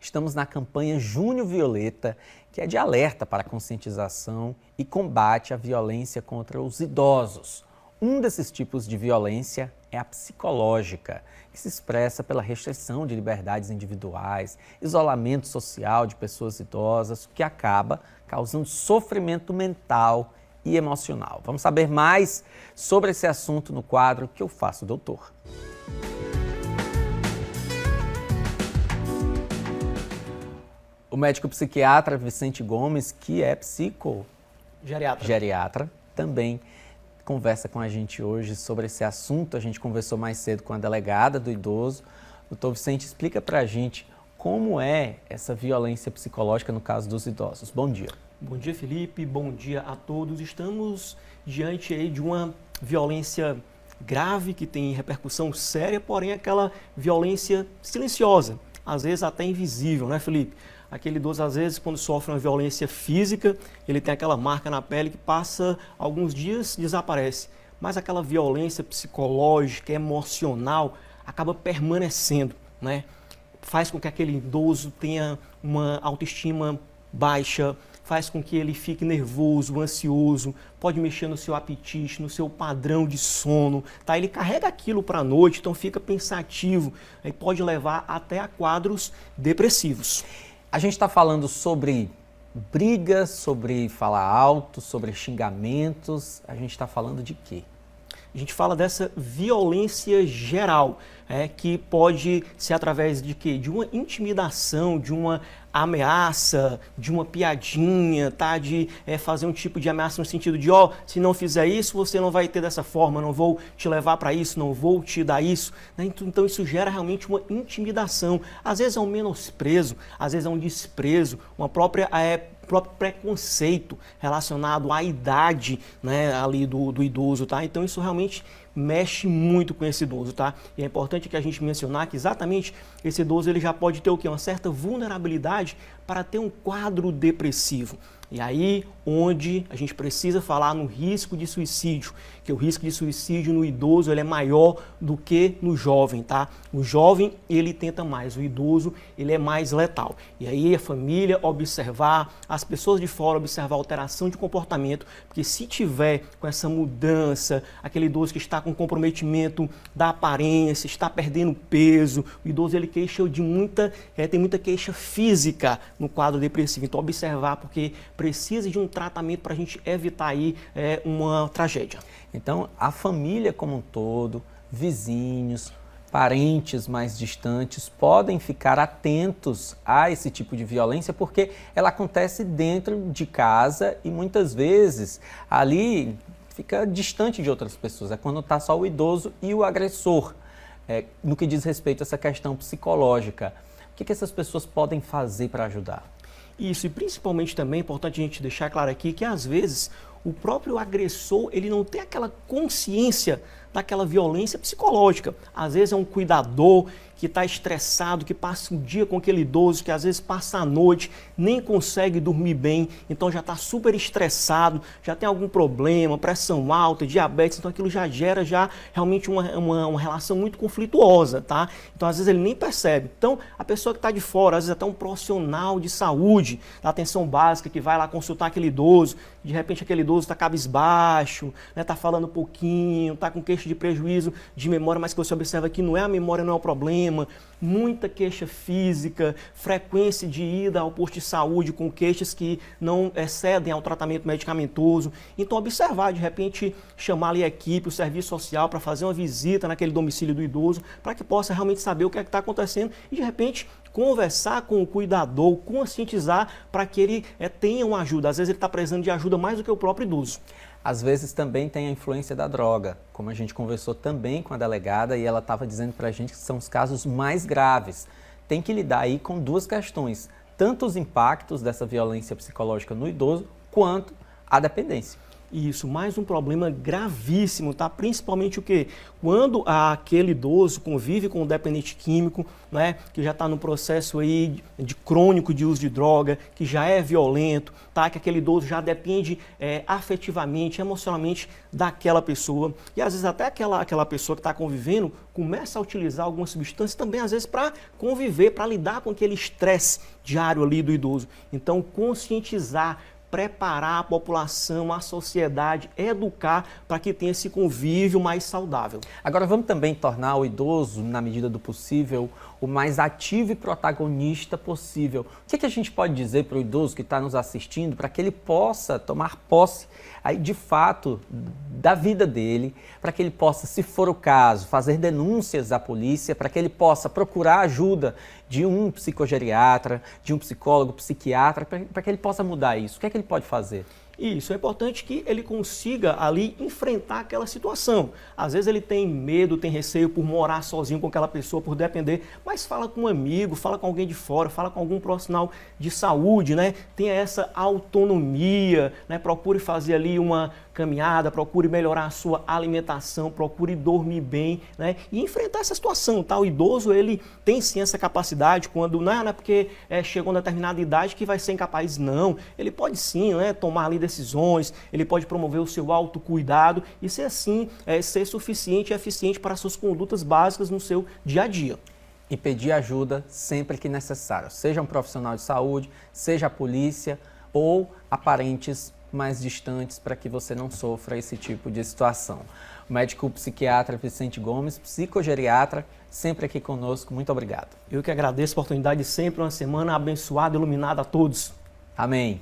Estamos na campanha Junho Violeta, que é de alerta para a conscientização e combate à violência contra os idosos. Um desses tipos de violência é a psicológica, que se expressa pela restrição de liberdades individuais, isolamento social de pessoas idosas, o que acaba causando sofrimento mental e emocional. Vamos saber mais sobre esse assunto no quadro Que Eu Faço, Doutor. O médico psiquiatra Vicente Gomes, que é geriatra, também conversa com a gente hoje sobre esse assunto. A gente conversou mais cedo com a delegada do idoso. Doutor Vicente, explica pra gente como é essa violência psicológica no caso dos idosos. Bom dia. Bom dia, Felipe. Bom dia a todos. Estamos diante aí de uma violência grave que tem repercussão séria, porém aquela violência silenciosa, às vezes até invisível, né, Felipe? Aquele idoso, às vezes, quando sofre uma violência física, ele tem aquela marca na pele que passa alguns dias e desaparece. Mas aquela violência psicológica, emocional, acaba permanecendo, né? Faz com que aquele idoso tenha uma autoestima baixa, faz com que ele fique nervoso, ansioso, pode mexer no seu apetite, no seu padrão de sono, tá? Ele carrega aquilo para a noite, então fica pensativo, aí pode levar até a quadros depressivos. A gente está falando sobre brigas, sobre falar alto, sobre xingamentos. A gente está falando de quê? A gente fala dessa violência geral, que pode ser através de quê? De uma intimidação, de uma ameaça, de uma piadinha, tá? De fazer um tipo de ameaça no sentido de, se não fizer isso, você não vai ter dessa forma, não vou te levar para isso, não vou te dar isso, né? Então isso gera realmente uma intimidação. Às vezes é um menosprezo, às vezes é um desprezo, uma próprio preconceito relacionado à idade, né, ali do idoso, tá? Então isso realmente mexe muito com esse idoso, tá? E é importante que a gente mencionar que exatamente esse idoso ele já pode ter o quê? Uma certa vulnerabilidade para ter um quadro depressivo. E aí, onde a gente precisa falar no risco de suicídio, que o risco de suicídio no idoso ele é maior do que no jovem, tá? O jovem, ele tenta mais, o idoso, ele é mais letal. E aí a família observar, as pessoas de fora observar a alteração de comportamento, porque se tiver com essa mudança, aquele idoso que está com comprometimento da aparência, está perdendo peso, o idoso ele queixa de tem muita queixa física no quadro depressivo. Então observar, porque precisa de um tratamento para a gente evitar aí uma tragédia. Então, a família como um todo, vizinhos, parentes mais distantes, podem ficar atentos a esse tipo de violência, porque ela acontece dentro de casa e muitas vezes ali fica distante de outras pessoas. É quando está só o idoso e o agressor. No que diz respeito a essa questão psicológica, o que essas pessoas podem fazer para ajudar? Isso, e principalmente também é importante a gente deixar claro aqui que às vezes o próprio agressor ele não tem aquela consciência daquela violência psicológica. Às vezes é um cuidador que está estressado, que passa o dia com aquele idoso, que às vezes passa a noite, nem consegue dormir bem, então já está super estressado, já tem algum problema, pressão alta, diabetes, então aquilo já gera realmente uma relação muito conflituosa, tá? Então às vezes ele nem percebe. Então a pessoa que está de fora, às vezes até um profissional de saúde, da atenção básica, que vai lá consultar aquele idoso, de repente aquele idoso está cabisbaixo, né, está falando pouquinho, está com queixa de prejuízo de memória, mas que você observa que não é a memória, não é o problema, muita queixa física, frequência de ida ao posto de saúde com queixas que não excedem ao tratamento medicamentoso. Então observar, de repente chamar ali a equipe, o serviço social para fazer uma visita naquele domicílio do idoso, para que possa realmente saber o que é que está acontecendo e de repente conversar com o cuidador, conscientizar para que ele tenha uma ajuda. Às vezes ele está precisando de ajuda mais do que o próprio idoso. Às vezes também tem a influência da droga, como a gente conversou também com a delegada e ela estava dizendo para a gente que são os casos mais graves. Tem que lidar aí com duas questões, tanto os impactos dessa violência psicológica no idoso, quanto a dependência. Isso, mais um problema gravíssimo, tá? Principalmente o quê? Quando aquele idoso convive com um dependente químico, né, que já está no processo aí de crônico de uso de droga, que já é violento, tá? Que aquele idoso já depende afetivamente, emocionalmente daquela pessoa. E às vezes até aquela pessoa que está convivendo começa a utilizar algumas substâncias também, às vezes, para conviver, para lidar com aquele estresse diário ali do idoso. Então, conscientizar, preparar a população, a sociedade, educar para que tenha esse convívio mais saudável. Agora vamos também tornar o idoso, na medida do possível, o mais ativo e protagonista possível. O que a gente pode dizer para o idoso que está nos assistindo para que ele possa tomar posse aí, de fato, da vida dele, para que ele possa, se for o caso, fazer denúncias à polícia, para que ele possa procurar ajuda de um psicogeriatra, de um psicólogo, psiquiatra, para que ele possa mudar isso? O que é que ele pode fazer? Isso, é importante que ele consiga ali enfrentar aquela situação. Às vezes ele tem medo, tem receio por morar sozinho com aquela pessoa, por depender, mas fala com um amigo, fala com alguém de fora, fala com algum profissional de saúde, né? Tenha essa autonomia, né? Procure fazer ali uma caminhada, procure melhorar a sua alimentação, procure dormir bem, né? E enfrentar essa situação, tá? O idoso, ele tem sim essa capacidade, quando não é porque chegou a uma determinada idade que vai ser incapaz, não. Ele pode sim, né, tomar ali decisões, ele pode promover o seu autocuidado e ser assim, ser suficiente e eficiente para as suas condutas básicas no seu dia a dia. E pedir ajuda sempre que necessário, seja um profissional de saúde, seja a polícia ou a parentes mais distantes, para que você não sofra esse tipo de situação. O médico psiquiatra Vicente Gomes, psicogeriatra, sempre aqui conosco. Muito obrigado. Eu que agradeço a oportunidade, sempre uma semana abençoada e iluminada a todos. Amém.